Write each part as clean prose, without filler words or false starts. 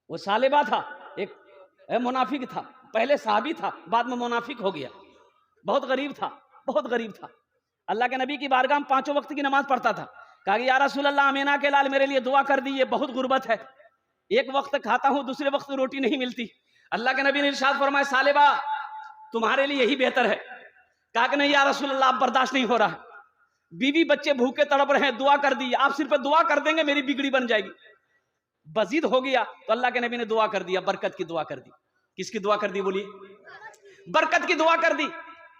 वो सालेबा था, एक मुनाफिक था, पहले साहबी था, बाद में मुनाफिक हो गया, बहुत गरीब था, बहुत गरीब था। अल्लाह के नबी की बारगाह में 5 वक्त की नमाज पढ़ता था। कहा कि या रसूल अल्लाह, अमीना के लाल मेरे लिए दुआ कर दी, ये बहुत गुर्बत है, एक वक्त खाता हूं, दूसरे वक्त रोटी नहीं मिलती। अल्लाह के नबी ने इरशाद फरमाया, सालेबा तुम्हारे लिए यही बेहतर है। कहा कि नहीं या रसूल अल्लाह, अब बर्दाश्त नहीं हो रहा है, बीवी बच्चे भूखे तड़प रहे हैं, दुआ कर दी, आप सिर्फ दुआ कर देंगे मेरी बिगड़ी बन जाएगी। बजीद हो गया तो अल्लाह के नबी ने दुआ कर दिया, बरकत की दुआ कर दी। किसकी दुआ कर दी बोलिए? बरकत की दुआ कर दी।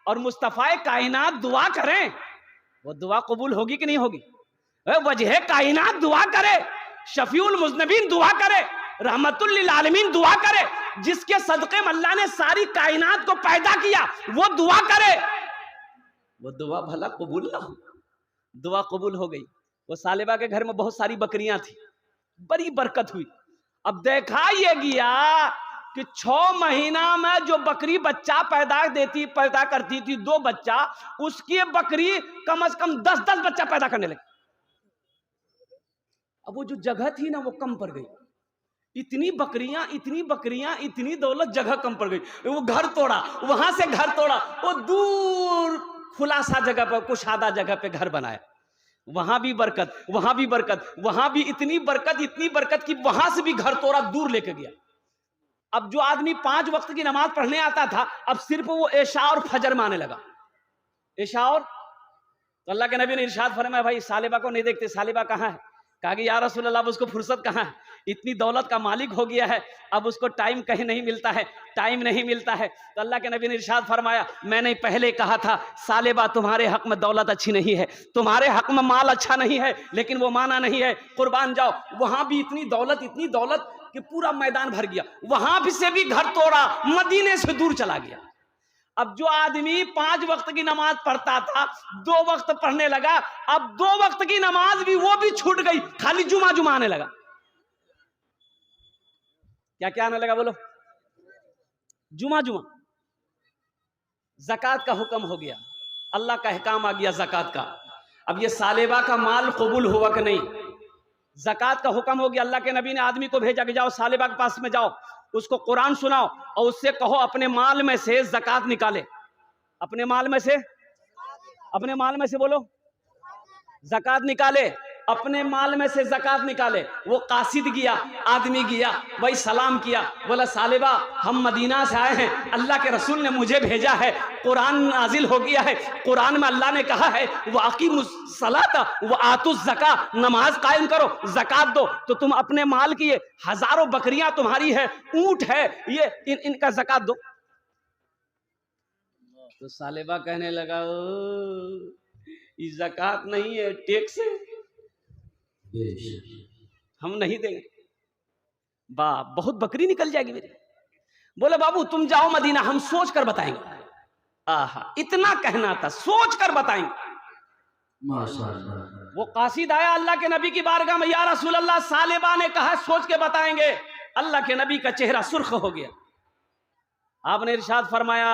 और मुस्तफाए कायनात दुआ करें, वो दुआ कबूल होगी कि नहीं होगी? वजह कायनात दुआ करे, शफीउल मुज़नबीन दुआ करे, रहमतुल लिल आलमीन दुआ करे, जिसके सदक़े में अल्लाह ने सारी कायनात को पैदा किया, वो दुआ करे, वो दुआ भला कबूल ना हो? दुआ कबूल हो गई। वो सालेबा के घर में बहुत सारी बकरियां थी, बड़ी बरकत हुई। अब देखा ये गया कि 6 महीना में जो बकरी बच्चा पैदा करती थी 2 बच्चा, उसकी बकरी कम से कम 10-10 बच्चा पैदा करने लगी। अब वो जो जगह थी ना वो कम पड़ गई, इतनी बकरियां, इतनी दौलत, जगह कम पड़ गई। वो घर तोड़ा, वहां से घर तोड़ा, वो दूर खुलासा जगह पर, कुशादा जगह पे घर बनाया, वहां भी बरकत, वहां भी बरकत, वहां भी इतनी बरकत कि वहां से भी घर तोड़ा, दूर लेके गया। अब जो आदमी 5 वक्त की नमाज पढ़ने आता था, अब सिर्फ वो ऐशा और फजर में आने लगा। ऐशा और तो अल्लाह के नबी ने इरशाद फरमाया, भाई सालेबा को नहीं देखते, सालेबा कहाँ है? कहा कि या रसूल अल्लाह, उसको फुर्सत कहाँ है, इतनी दौलत का मालिक हो गया है, अब उसको टाइम कहीं नहीं मिलता है, टाइम नहीं मिलता है। तो अल्लाह के नबी ने इरशाद फरमाया, मैंने पहले कहा था सालेबा तुम्हारे हक में दौलत अच्छी नहीं है, तुम्हारे हक में माल अच्छा नहीं है, लेकिन वो माना नहीं है, कुर्बान जाओ। वहां भी इतनी दौलत कि पूरा मैदान भर गया, वहां भी से भी घर तोड़ा, मदीने से दूर चला गया। अब जो आदमी 5 वक्त की नमाज पढ़ता था, 2 वक्त पढ़ने लगा, अब 2 वक्त की नमाज भी वो भी छूट गई, खाली जुमा आने लगा। क्या आने लगा बोलो? जुमा। ज़कात का हुक्म हो गया, अल्लाह का अहकाम आ गया ज़कात का। अब ये सालेबा का माल कबूल हुआ कि नहीं? ज़कात का हुक्म हो गया। अल्लाह के नबी ने आदमी को भेजा कि जाओ सालेबा के पास में जाओ, उसको कुरान सुनाओ और उससे कहो अपने माल में से ज़कात निकाले। अपने माल में से बोलो, ज़कात निकाले, अपने माल में से ज़कात निकाले। वो कासिद गया, आदमी गया, भाई सलाम किया, बोला सालेबा हम मदीना से आए हैं, अल्लाह के रसूल ने मुझे भेजा है, कुरान नाजिल हो गया है, कुरान में अल्लाह ने कहा है वाक़िमुस सलाता व आतुज़ ज़का, नमाज कायम करो, ज़कात दो। तो तुम अपने माल की ये हजारों बकरियां तुम्हारी है, ऊंट है, ये इनका ज़कात दो। तो सालेबा कहने लगा, ये ज़कात नहीं है, टैक्स है, हम नहीं देंगे। बहुत बकरी निकल जाएगी मेरी। बोले बाबू तुम जाओ मदीना, हम सोच कर बताएंगे। आहा, इतना कहना था, सोच कर बताएंगे। माशाअल्लाह। वो कासिद आया अल्लाह के नबी की बारगाह में, या रसूल अल्लाह सालेबा ने कहा सोच के बताएंगे। अल्लाह के नबी का चेहरा सुर्ख हो गया। आपने इरशाद फरमाया,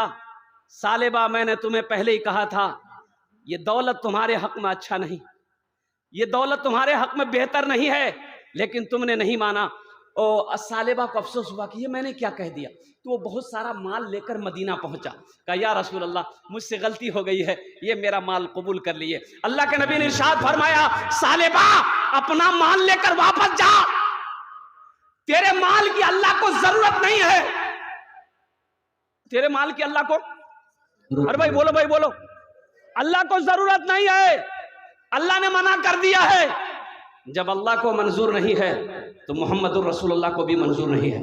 सालेबा मैंने तुम्हें पहले ही कहा था ये दौलत तुम्हारे हक में अच्छा नहीं, ये दौलत तुम्हारे हक में बेहतर नहीं है, लेकिन तुमने नहीं माना। और सालेबा को अफसोस हुआ कि ये मैंने क्या कह दिया। तो वो बहुत सारा माल लेकर मदीना पहुंचा, कहा या रसूल अल्लाह मुझसे गलती हो गई है, ये मेरा माल कबूल कर लिए। अल्लाह के नबी ने इरशाद फरमाया, सालेबा अपना माल लेकर वापस जा, तेरे माल की अल्लाह को जरूरत नहीं है, तेरे माल की अल्लाह को, अरे भाई बोलो, अल्लाह को जरूरत नहीं है, अल्लाह ने मना कर दिया है। जब अल्लाह को मंजूर नहीं है तो मोहम्मदुर रसूलुल्लाह को भी मंजूर नहीं है।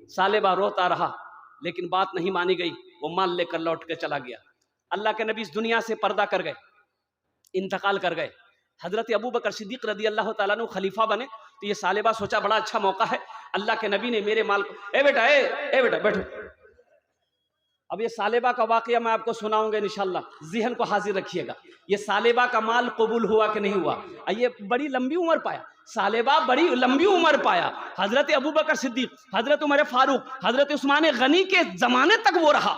सालेबा रोता रहा, लेकिन बात नहीं मानी गई, वो माल लेकर लौट के चला गया। अल्लाह के नबी इस दुनिया से पर्दा कर गए, इंतकाल कर गए। हजरत अबू बकर सिद्दीक रदी अल्लाह ताला अन्हु खलीफा बने। तो ये सालेबा सोचा बड़ा अच्छा मौका है, अल्लाह के नबी ने मेरे माल को, ए बेटा बैठो। अब ये सालेबा का वाकया मैं आपको सुनाऊंगा इंशाल्लाह, ज़हन को हाजिर रखिएगा। ये सालेबा का माल कबूल हुआ कि नहीं हुआ? ये बड़ी लंबी उम्र पाया, सालेबा बड़ी लंबी उम्र पाया। हजरत अबू बकर सिद्दीक, हजरत उमर फारूक, हजरत उस्मान गनी के जमाने तक वो रहा,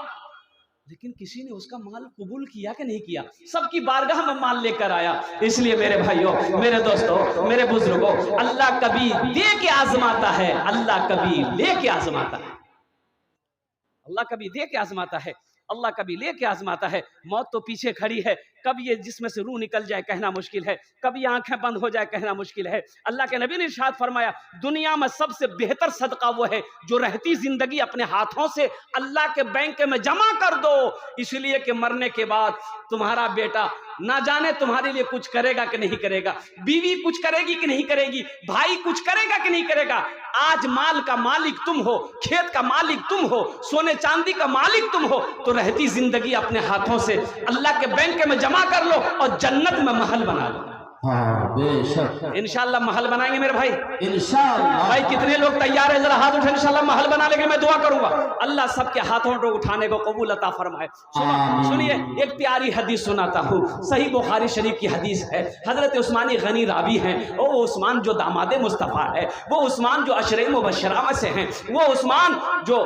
लेकिन किसी ने उसका माल कबूल किया कि नहीं किया? सबकी बारगाह में माल लेकर आया। इसलिए मेरे भाइयों, मेरे दोस्तों, मेरे बुजुर्गों, अल्लाह कभी दे के आजमाता है, अल्लाह कभी ले के आजमाता है। अल्लाह कभी दे के आजमाता है, अल्लाह कभी ले के आजमाता है। मौत तो पीछे खड़ी है, कब ये जिसमें से रूह निकल जाए कहना मुश्किल है, कब ये आंखें बंद हो जाए कहना मुश्किल है। अल्लाह के नबी ने इरशाद फरमाया, दुनिया में सबसे बेहतर सदका वो है जो रहती जिंदगी अपने हाथों से अल्लाह के बैंक में जमा कर दो, इसलिए कि मरने के बाद तुम्हारा बेटा ना जाने तुम्हारे लिए कुछ करेगा कि नहीं करेगा, बीवी कुछ करेगी कि नहीं करेगी, भाई कुछ करेगा कि नहीं करेगा। आज माल का मालिक तुम हो, खेत का मालिक तुम हो, सोने चांदी का मालिक तुम हो, तो रहती जिंदगी अपने हाथों से अल्लाह के बैंक में जमा कर लो और जन्नत में महल बना लो। हाँ बेशक, इंशाल्लाह महल बनाएंगे मेरे भाई, इंशाल्लाह। भाई कितने लोग तैयार है? जरा हाथ उठाए, इंशाल्लाह महल बना लेंगे। मैं दुआ करूंगा अल्लाह सबके हाथों को उठाने को कबूल अता फरमाए। सुनिए, एक प्यारी हदीस सुनाता हूँ, सही बुखारी शरीफ की हदीस है। हजरत उस्मानी गनी रावी हैं, वो उस्मान जो दामाद मुस्तफ़ा है, वो उस्मान जो अशरे मुबशरा में से हैं, वो उस्मान जो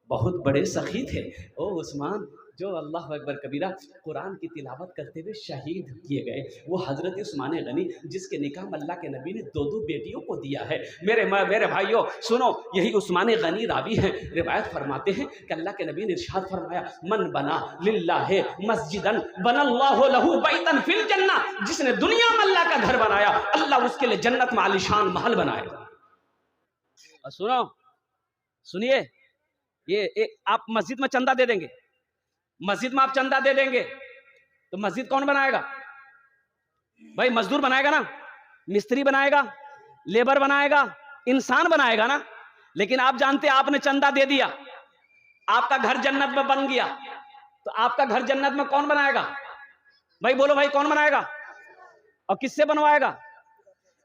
बहुत बड़े सखी थे, वो उस्मान जो अल्लाह अकबर कबीरा कुरान की तिलावत करते हुए शहीद किए गए, वो हज़रत उस्मान गनी जिसके निकाह अल्लाह के नबी ने दो बेटियों को दिया है। मेरे भाइयों सुनो, यही उस्मान गनी रावी हैं, रिवायत फरमाते हैं कि अल्लाह के नबी ने इरशाद फरमाया, मन बना लिल्लाहि मस्जिदन बनल्लाहु लहू बैतन फिल जन्ना, जिसने दुनिया में अल्लाह का घर बनाया अल्लाह उसके लिए जन्नत में आलीशान महल बनाएगा। और सुनो, सुनिए, ये आप मस्जिद में चंदा दे देंगे, मस्जिद में आप चंदा दे देंगे तो मस्जिद कौन बनाएगा भाई? मजदूर बनाएगा ना, मिस्त्री बनाएगा, लेबर बनाएगा, इंसान बनाएगा ना। लेकिन आप जानते हैं, आपने चंदा दे दिया, आपका घर जन्नत में बन गया, तो आपका घर जन्नत में कौन बनाएगा भाई? बोलो भाई, कौन बनाएगा और किससे बनवाएगा?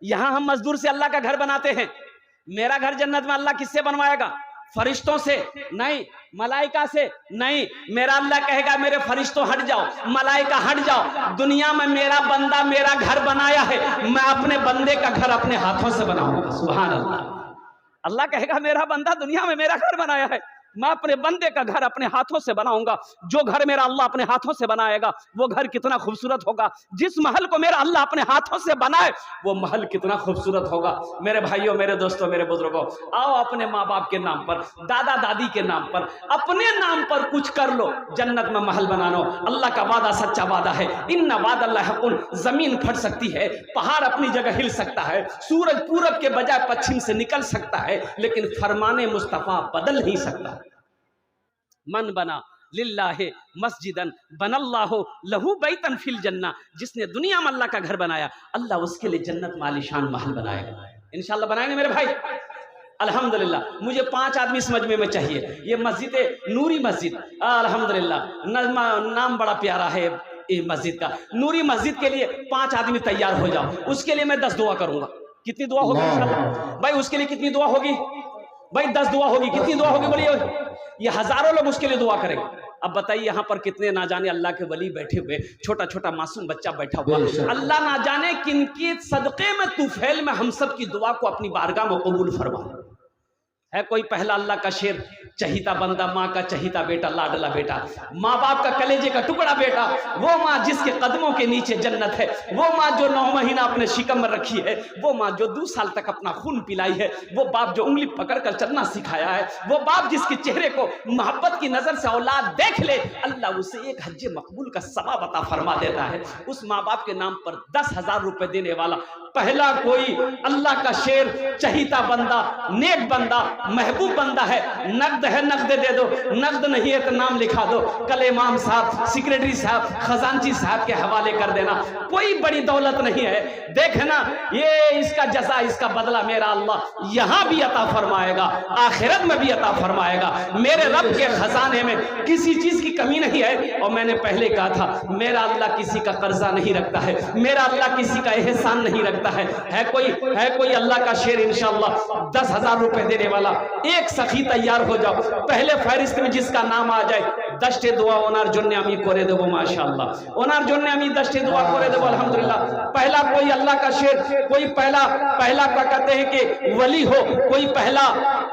यहां हम मजदूर से अल्लाह का घर बनाते हैं, मेरा घर जन्नत में अल्लाह किससे बनवाएगा? फरिश्तों से नहीं, मलाइका से नहीं। मेरा अल्लाह कहेगा, मेरे फरिश्तों हट जाओ, मलाइका हट जाओ, दुनिया में मेरा बंदा मेरा घर बनाया है, मैं अपने बंदे का घर अपने हाथों से बनाऊंगा। सुभान अल्लाह। अल्लाह कहेगा, मेरा बंदा दुनिया में मेरा घर बनाया है, मैं अपने बंदे का घर अपने हाथों से बनाऊंगा। जो घर मेरा अल्लाह अपने हाथों से बनाएगा वो घर कितना खूबसूरत होगा। जिस महल को मेरा अल्लाह अपने हाथों से बनाए वो महल कितना खूबसूरत होगा। मेरे भाइयों, मेरे दोस्तों, मेरे बुजुर्गों, आओ अपने माँ बाप के नाम पर, दादा दादी के नाम पर, अपने नाम पर कुछ कर लो, जन्नत में महल बना लो। अल्लाह का वादा सच्चा वादा है, इन्ना वादल्लाहि हक़्क़ुन। जमीन फट सकती है, पहाड़ अपनी जगह हिल सकता है, सूरज पूरब के बजाय पश्चिम से निकल सकता है, लेकिन फरमाने मुस्तफ़ा बदल नहीं सकता। मन बना लिल्लाहि मस्जिदन बनल्लाहु लहू बैतन फिल जन्ना, जिसने दुनिया में अल्लाह का घर बनाया अल्लाह उसके लिए जन्नत में आलीशान महल बनाएगा। इंशाल्लाह बनाएंगे मेरे भाई, अल्हम्दुलिल्लाह। मुझे 5 आदमी इस मजमे में चाहिए। ये मस्जिद नूरी मस्जिद, अल्हम्दुलिल्लाह, नाम बड़ा प्यारा है ये मस्जिद का। नूरी मस्जिद के लिए 5 आदमी तैयार हो जाओ। उसके लिए मैं 10 दुआ करूंगा। कितनी दुआ होगी इंशाल्लाह भाई? उसके लिए कितनी दुआ होगी भाई? 10 दुआ होगी। कितनी दुआ होगी बोलिए? ये हजारों लोग उसके लिए दुआ करेंगे। अब बताइए, यहाँ पर कितने ना जाने अल्लाह के वली बैठे हुए, छोटा छोटा मासूम बच्चा बैठा हुआ, अल्लाह ना जाने किनके सदक़े में तुफैल में हम सब की दुआ को अपनी बारगाह में कबूल फरमा है। कोई पहला अल्लाह का शेर, चहीता बंदा, माँ का चहीता बेटा, लाडला बेटा, माँ बाप का कलेजे का टुकड़ा बेटा, वो माँ जिसके कदमों के नीचे जन्नत है, वो माँ जो 9 महीना अपने शिकम में रखी है, वो माँ जो 2 साल तक अपना खून पिलाई है, वो बाप जो उंगली पकड़कर चलना सिखाया है, वो बाप जिसके चेहरे को मोहब्बत की नजर से औलाद देख ले अल्लाह उसे 1 हज मकबूल का सवाब अता फरमा देता है। उस माँ बाप के नाम पर 10,000 रुपए देने वाला पहला कोई अल्लाह का शेर, चहीता बंदा, नेक बंदा, महबूब बंदा है। नकद है नकद दे दो, नकद नहीं है तो नाम लिखा दो, कल इमाम साहब, सेक्रेटरी साहब, खजांची साहब के हवाले कर देना। कोई बड़ी दौलत नहीं है, देखना ये इसका जज़ा, इसका बदला मेरा अल्लाह यहाँ भी अता फरमाएगा, आखिरत में भी अता फरमाएगा। मेरे रब के खजाने में किसी चीज की कमी नहीं है। और मैंने पहले कहा था, मेरा अल्लाह किसी का कर्जा नहीं रखता है, मेरा अल्लाह किसी का एहसान नहीं रखता है कोई अल्लाह का शेर इंशाअल्लाह 10,000 रुपए देने वाला, एक सखी तैयार हो जाओ। पहले फहरिस्त में जिसका नाम आ जाए 10टे दुआ ওনার জন্য আমি করে দেব माशाअल्लाह, ওনার জন্য আমি 10टे दुआ করে দেব अल्हम्दुलिल्लाह। पहला कोई अल्लाह का शेर, कोई पहला क्या कहते हैं कि वली हो, कोई पहला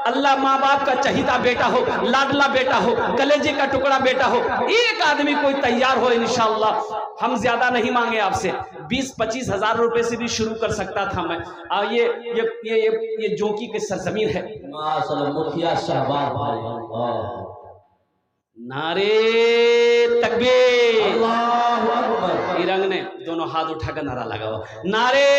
अल्लाह माँ बाप का चहीता बेटा हो, लाडला बेटा हो, कलेजे का टुकड़ा बेटा हो, एक आदमी कोई तैयार हो इंशाअल्लाह। हम ज्यादा नहीं मांगे आपसे, 20-25 हजार रुपए से भी शुरू कर सकता था मैं। ये जोंकी की सरजमीन है। माशाअल्लाह मुखिया शहबाज भाई, अल्लाह नारे तकबीर, अल्लाहु अकबर। तिरंग ने दोनों हाथ उठाकर नारा लगाओ, नारे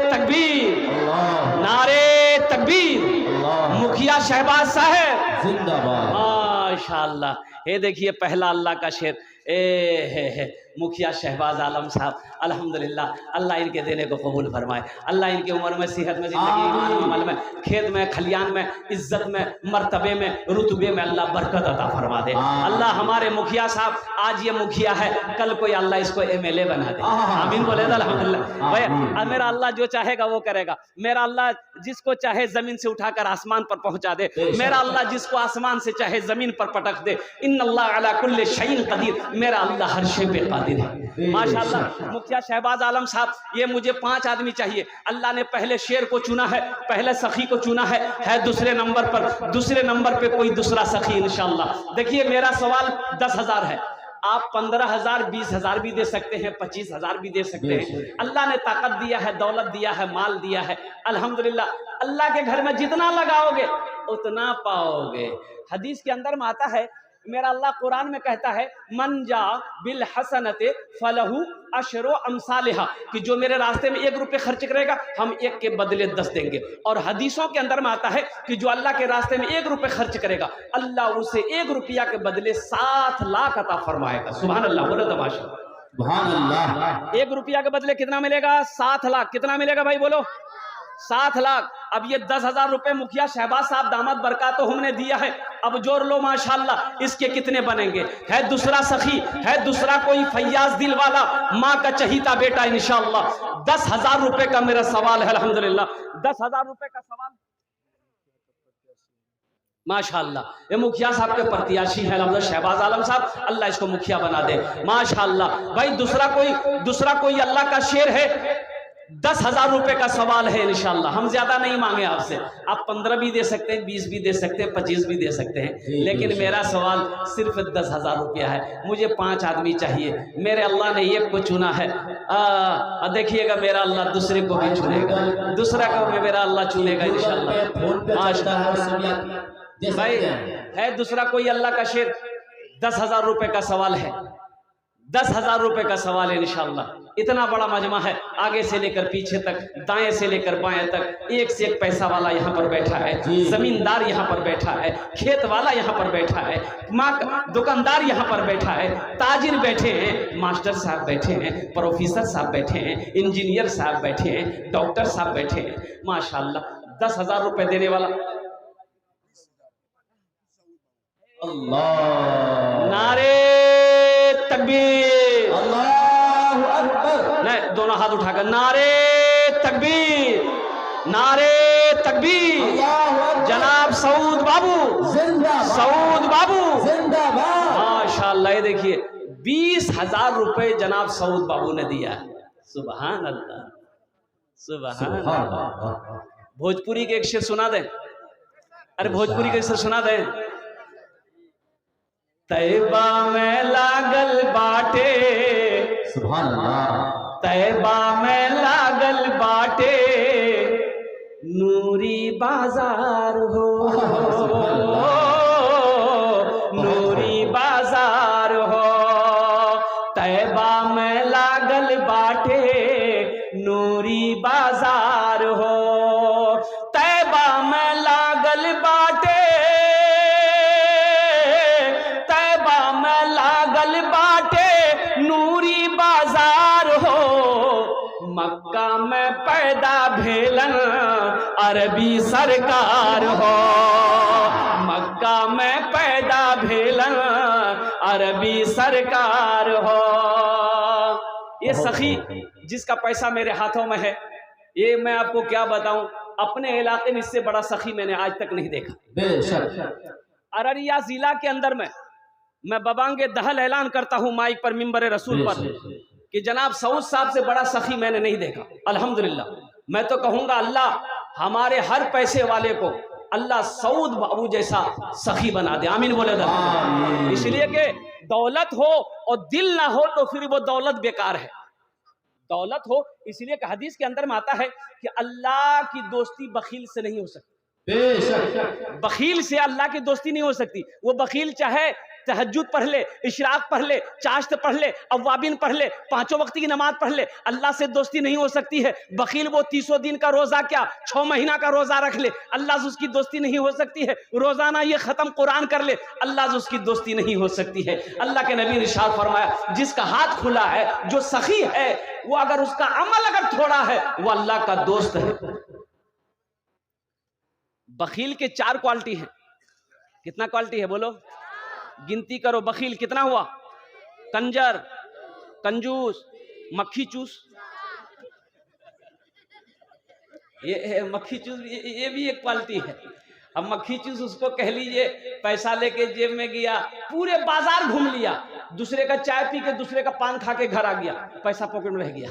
तकबीर, अल्लाह नारे तकबीर। अल्लाह मुखिया शहबाज साहब जिंदाबाद। माशाअल्लाह। ये देखिए पहला अल्लाह का शेर, है मुखिया शहबाज आलम साहब, अल्हम्दुलिल्लाह। अल्लाह इनके देने को कबूल फरमाए, अल्लाह इनकी उम्र में, सेहत में, जिंदगी, ईमान में, अमल में, खेत में, खलियान में, इज्जत में, मर्तबे में, रुतबे में अल्लाह बरकत अता फरमा दे। अल्लाह हमारे मुखिया साहब, आज ये मुखिया है, कल कोई अल्लाह इसको MLA बना दे। आमीन बोले तो अल्हम्दुलिल्लाह। भाई मेरा अल्लाह जो चाहेगा वो करेगा। मेरा अल्लाह जिसको चाहे जमीन से उठाकर आसमान पर पहुंचा दे, मेरा अल्लाह जिसको आसमान से चाहे जमीन पर पटक दे। इन्नल्लाह अला कुल्ली शैइन कदीर, मेरा अल्लाह हर शे पे कादिर है। माशाअल्लाह। मुखिया शहबाज आलम साहब, ये मुझे 5 आदमी चाहिए। अल्लाह ने पहले शेर को चुना है, पहले सखी को चुना है दूसरे नंबर पर, दूसरे नंबर पे कोई दूसरा सखी इंशाअल्लाह। देखिए मेरा सवाल 10,000 है, आप 15,000, 20,000 भी दे सकते हैं, 25,000 भी दे सकते हैं। अल्लाह ने ताकत दिया है, दौलत दिया है, माल दिया है, अल्हम्दुलिल्लाह। अल्लाह के घर में जितना लगाओगे उतना पाओगे। हदीस के अंदर में आता है, मेरा अल्लाह कुरान में कहता है, मन जा बिल हसनते फलहू अशरो अमसालिहा, कि जो मेरे रास्ते में 1 रुपये खर्च करेगा हम 1 के बदले 10 देंगे। और हदीसों के अंदर में आता है कि जो अल्लाह के रास्ते में 1 रुपये खर्च करेगा, अल्लाह उसे 1 रुपया के बदले 7 लाख अता फरमाएगा। सुभान अल्लाह, बोलो तमाशा, सुभान अल्लाह। 1 रुपया के बदले कितना मिलेगा? 7 लाख। कितना मिलेगा भाई बोलो? 7 लाख। अब ये 10,000 रुपए मुखिया शहबाज साहब दामद बरकात हमने दिया है, अब जोड़ लो माशाअल्लाह। इसके कितने बनेंगे? है दूसरा सखी, है दूसरा कोई फैयाज दिल वाला, माँ का चहीता बेटा इंशाअल्लाह। 10,000 रुपए का मेरा सवाल है, अल्हम्दुलिल्लाह 10,000 रुपए का सवाल माशाअल्लाह। ये मुखिया साहब के प्रत्याशी है अल्हम्दुलिल्लाह शहबाज आलम साहब, अल्लाह इसको मुखिया बना दे माशाअल्लाह। भाई दूसरा कोई अल्लाह का शेर है, 10,000 रुपए का सवाल है इंशाअल्लाह। हम ज्यादा नहीं मांगे आपसे, आप 15 भी दे सकते हैं, 20 भी दे सकते हैं, 25 भी दे सकते हैं, लेकिन मेरा सवाल सिर्फ 10,000 रुपया है। मुझे 5 आदमी चाहिए, मेरे अल्लाह ने एक को चुना है। देखिएगा मेरा अल्लाह दूसरे को भी चुनेगा, दूसरा को मेरा अल्लाह चुनेगा इंशाअल्लाह। भाई है दूसरा कोई अल्लाह का शेर? 10,000 रुपए का सवाल है, 10,000 रुपए का सवाल है इंशाअल्लाह। इतना बड़ा मजमा है, आगे से लेकर पीछे तक, दाएं से लेकर बाएं तक, एक से एक पैसा वाला यहाँ पर बैठा है, जमींदार यहाँ पर बैठा है, खेत वाला यहाँ पर बैठा है, दुकानदार यहाँ पर बैठा है, ताजिर बैठे हैं, मास्टर साहब बैठे हैं, प्रोफेसर साहब बैठे हैं, इंजीनियर साहब बैठे हैं, डॉक्टर साहब बैठे हैं माशाअल्लाह। 10,000 रुपए देने वाला, अल्लाह नारे तकबीर, अल्लाहु अकबर। नहीं, दोनों हाथ उठाकर नारे तकबीर, नारे तकबीर। जनाब सऊद बाबू जिंदाबाद, सऊद बाबू जिंदाबाद। माशाअल्लाह। ये देखिए 20,000 रुपए जनाब सऊद बाबू ने दिया है। सुभान अल्लाह, सुभान अल्लाह। भोजपुरी के एक शेर सुना दें? अरे भोजपुरी के एक शेर सुना दें। तैबा में लागल बाटे, सुभान अल्लाह। तैबा में लागल बाटे, नूरी बाजार हो, नूरी बाजार हो। तैबा में लागल बाटे, नूरी बाजार हो। तैबा में लागल बाटे, मक्का में पैदा भेलन अरबी सरकार हो, मक्का में पैदा भेलन अरबी सरकार हो। ये सखी जिसका पैसा मेरे हाथों में है, ये मैं आपको क्या बताऊं, अपने इलाके में इससे बड़ा सखी मैंने आज तक नहीं देखा। बेशक अररिया जिला के अंदर में मैं बबांगे दहल ऐलान करता हूं माइक पर, मिंबर रसूल पर, कि जनाब सऊद साहब से बड़ा सखी मैंने नहीं देखा। अल्हम्दुलिल्लाह। मैं तो कहूंगा अल्लाह हमारे हर पैसे वाले को अल्लाह सऊद बाबू जैसा सखी बना दे। आमीन बोले दर। इसलिए कि दौलत हो और दिल ना हो तो फिर वो दौलत बेकार है। दौलत हो, इसलिए कि हदीस के अंदर में आता है कि अल्लाह की दोस्ती बखील से नहीं हो सकती। बखील से अल्लाह की दोस्ती नहीं हो सकती। वो बखील चाहे तहज्जुद पढ़ ले, इशराक पढ़ ले, चाश्त पढ़ ले, अव्वाबिन पढ़ ले, पांचों वक्त की नमाज पढ़ ले, अल्लाह से दोस्ती नहीं हो सकती है। बखील वो 30 दिन का रोजा क्या 6 महीना का रोजा रख ले, अल्लाह से उसकी दोस्ती नहीं हो सकती है। रोजाना ये खत्म कुरान कर ले, अल्लाह से उसकी दोस्ती नहीं हो सकती है। अल्लाह के नबी ने इरशाद फरमाया, जिसका हाथ खुला है, जो सखी है, वो अगर उसका अमल अगर थोड़ा है, वो अल्लाह का दोस्त है। बखील के 4 क्वालिटी हैं। कितना क्वालिटी है बोलो, गिनती करो। बखील कितना हुआ? कंजर, कंजूस, मक्खी चूस। ये मक्खी चूस ये भी एक क्वालिटी है। अब मक्खी चूस उसको कह लीजिए, पैसा लेके जेब में गया, पूरे बाजार घूम लिया, दूसरे का चाय पी के दूसरे का पान खा के घर आ गया, पैसा पॉकेट में रह गया।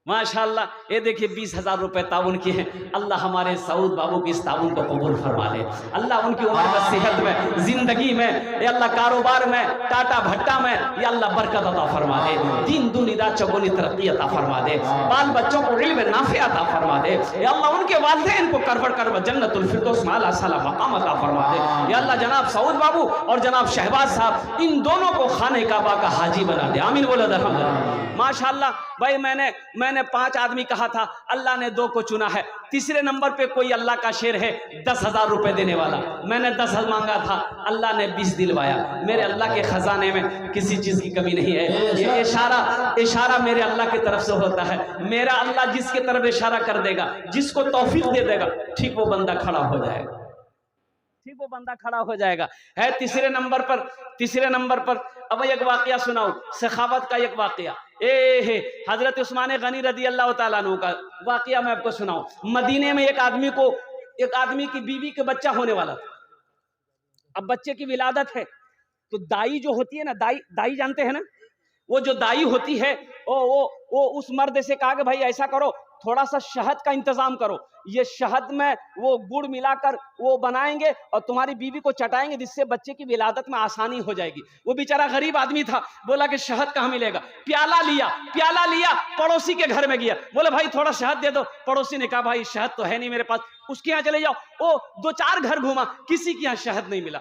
माशाल्लाह, ये देखिए 20,000 रुपए ताउन की हैं। अल्लाह हमारे सऊद बाबू की इस ताउन को कबूल फरमा ले। अल्लाह उनकी उम्र में, सेहत में, जिंदगी में, या अल्लाह कारोबार में, टाटा भट्टा में, या अल्लाह बरकत अता फरमा दे। दिन दुनी रात चौगुनी तरक्की अता फरमा दे। बाल बच्चों को इल्म नाफे अता फरमा दे। या अल्लाह उनके वालिदैन को करबड़ करबड़ जन्नतुल फिरदौस माला साला मकाम अता फरमा दे। या अल्लाह जनाब सऊद बाबू और जनाब शहबाज साहब, इन दोनों को खाने काबा का हाजी बना दे। आमीन बोलो अल्हम्दुलिल्लाह। माशाल्लाह भाई, मैंने 5 आदमी कहा था, अल्लाह ने 2 को चुना है। तीसरे नंबर पे कोई अल्लाह का शेर है 10,000 रुपए देने वाला। मैंने 10,000 मांगा था, अल्लाह ने 20 दिलवाया। मेरे अल्लाह के खजाने में किसी चीज की कमी नहीं है। ये इशारा मेरे अल्लाह की तरफ से होता है। मेरा अल्लाह जिसके तरफ इशारा कर देगा, जिसको तौफीक दे देगा, ठीक वो बंदा खड़ा हो जाएगा, ठीक वो बंदा खड़ा हो जाएगा। है तीसरे नंबर पर अब एक वाकया सुनाऊं, सखावत का एक वाकया। हजरत उस्मान गनी रदी अल्लाह ताला अन्हु का वाकया मैं आपको सुनाऊं। मदीने में एक आदमी की बीवी के बच्चा होने वाला था। अब बच्चे की विलादत है तो दाई जो होती है ना, दाई जानते हैं ना, वो जो दाई होती है वो उस मर्द से कहा कि भाई ऐसा करो, थोड़ा सा शहद का इंतजाम करो, ये शहद में वो गुड़ मिलाकर वो बनाएंगे और तुम्हारी बीवी को चटाएंगे, जिससे बच्चे की विलादत में आसानी हो जाएगी। वो बेचारा गरीब आदमी था, बोला कि शहद कहाँ मिलेगा। प्याला लिया, पड़ोसी के घर में गया, बोले भाई थोड़ा शहद दे दो। पड़ोसी ने कहा भाई शहद तो है नहीं मेरे पास, उसके यहाँ चले जाओ। वो 2-4 घर घूमा, किसी के यहाँ शहद नहीं मिला।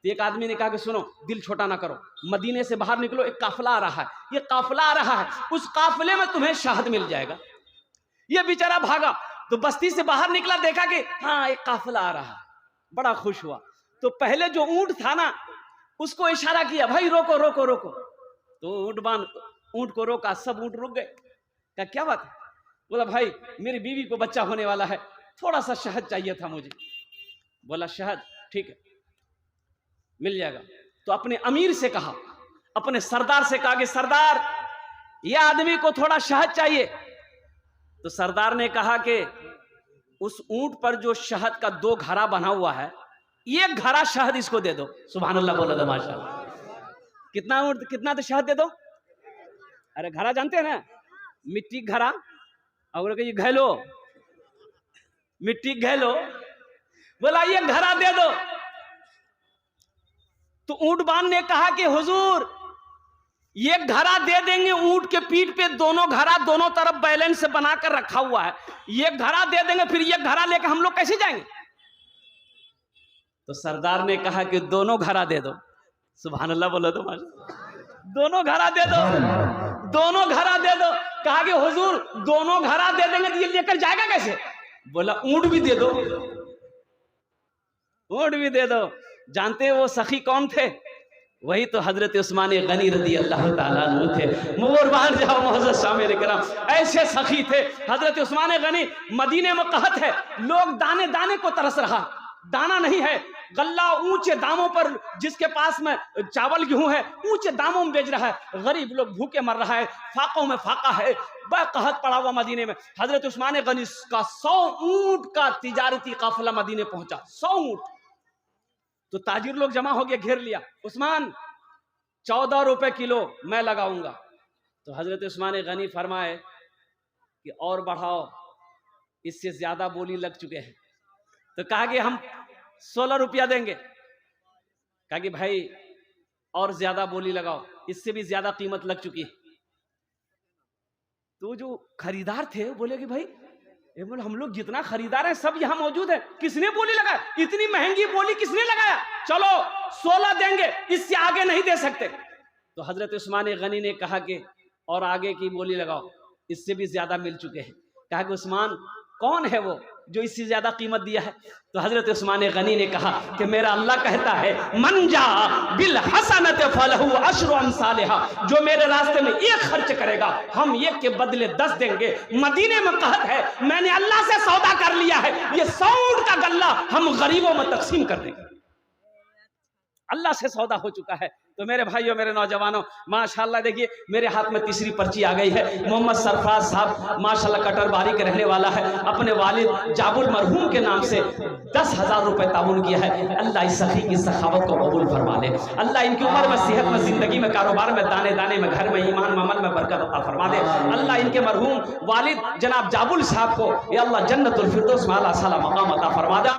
तो एक आदमी ने कहा कि सुनो, दिल छोटा ना करो, मदीने से बाहर निकलो, एक काफिला आ रहा है, ये काफिला आ रहा है, उस काफिले में तुम्हें शहद मिल जाएगा। ये बेचारा भागा, तो बस्ती से बाहर निकला, देखा कि हाँ एक काफिला आ रहा है, बड़ा खुश हुआ। तो पहले जो ऊंट था ना, उसको इशारा किया, भाई रोको रोको रोको। तो ऊंट को रोका, सब ऊंट रुक गए। क्या बात है? बोला भाई मेरी बीवी को बच्चा होने वाला है, थोड़ा सा शहद चाहिए था मुझे। बोला शहद ठीक है मिल जाएगा। तो अपने अमीर से कहा, अपने सरदार से कहा कि सरदार ये आदमी को थोड़ा शहद चाहिए। तो सरदार ने कहा कि उस ऊंट पर जो शहद का 2 घड़ा बना हुआ है, 1 घड़ा शहद इसको दे दो। सुभान अल्लाह बोला था माशाअल्लाह। कितना तो शहद दे दो। अरे घड़ा जानते हैं ना, मिट्टी घड़ा, और ये घैलो, मिट्टी घैलो, बोला ये घड़ा दे दो। तो ऊंटबान ने कहा कि हुजूर ये घड़ा दे देंगे, ऊंट के पीठ पे दोनों घड़ा दोनों तरफ बैलेंस से बनाकर रखा हुआ है, ये घड़ा दे देंगे, फिर ये घड़ा लेकर हम लोग कैसे जाएंगे। तो सरदार ने कहा कि दोनों घड़ा दे दो। सुभान अल्लाह बोलो तो दोनों घड़ा दे दो, दोनों घड़ा दे दो। कहा कि हुजूर दोनों घड़ा दे देंगे तो ये लेकर जाएगा कैसे। बोला ऊंट भी दे दो, ऊंट भी दे दो। जानते हैं वो सखी कौन थे? वही तो हजरत उस्मान गनी रदी अल्लाह ताला अन्हु थे। मुबारक जाओ मोअज़्ज़ज़ शामिल किराम, ऐसे सखी थे हजरत उस्मान गनी। मदीने में कहत है, लोग दाने दाने को तरस रहा, दाना नहीं है, गल्ला ऊंचे दामों पर, जिसके पास में चावल गेहूं है ऊंचे दामों में बेच रहा है, गरीब लोग भूखे मर रहा है, फाकों में फाका है, बड़ा कहत पड़ा हुआ मदीने में। हजरत उस्मान गनी का 100 ऊंट का तिजारती काफिला मदीने पहुंचा, 100 ऊंट। तो ताजिर लोग जमा हो गए, घेर लिया। उस्मान 14 रुपए किलो मैं लगाऊंगा। तो हजरत उस्मान गनी फरमाए कि और बढ़ाओ, इससे ज्यादा बोली लग चुके हैं। तो कहा कि हम 16 रुपया देंगे। कहा कि भाई और ज्यादा बोली लगाओ, इससे भी ज्यादा कीमत लग चुकी है। तो जो खरीदार थे बोले कि भाई ये बोले हम लोग जितना खरीदार हैं सब यहां मौजूद है, किसने बोली लगाया? इतनी महंगी बोली किसने लगाया? चलो 16 देंगे, इससे आगे नहीं दे सकते। तो हजरत उस्मान गनी ने कहा कि और आगे की बोली लगाओ, इससे भी ज्यादा मिल चुके हैं। कहा कि उस्मान कौन है वो जो इससे ज्यादा कीमत दिया है? तो हजरत उस्मान गनी ने कहा कि मेरा अल्लाह कहता है मन जा बिल हसनत फलहु अशरु अमसालिहा, जो मेरे रास्ते में एक खर्च करेगा हम एक के बदले 10 देंगे। मदीने में कहत है मैंने अल्लाह से सौदा कर लिया है, ये 100 ऊंट का गल्ला हम गरीबों में तकसीम कर देंगे। अल्लाह से सौदा हो चुका है। तो मेरे भाइयों, मेरे नौजवानों, माशाल्लाह देखिए मेरे हाथ में तीसरी पर्ची आ गई है। मोहम्मद सरफराज साहब माशाल्लाह कटरबारी के रहने वाला है, अपने वालिद जाबुल मरहूम के नाम से 10,000 रुपए ताउन किया है। अल्लाह इस सखी की सखावत को कबूल फरमा ले। अल्लाह इनकी उम्र में, सेहत में, जिंदगी में, कारोबार में, दाने दाने में, घर में, ईमान अमल में बरकत अता फरमा दे। अल्लाह इनके मरहूम वालिद जनाब जाबुल साहब को या अल्लाह जन्नतुल फिरदौस में आला साला मकाम अता फरमा दे।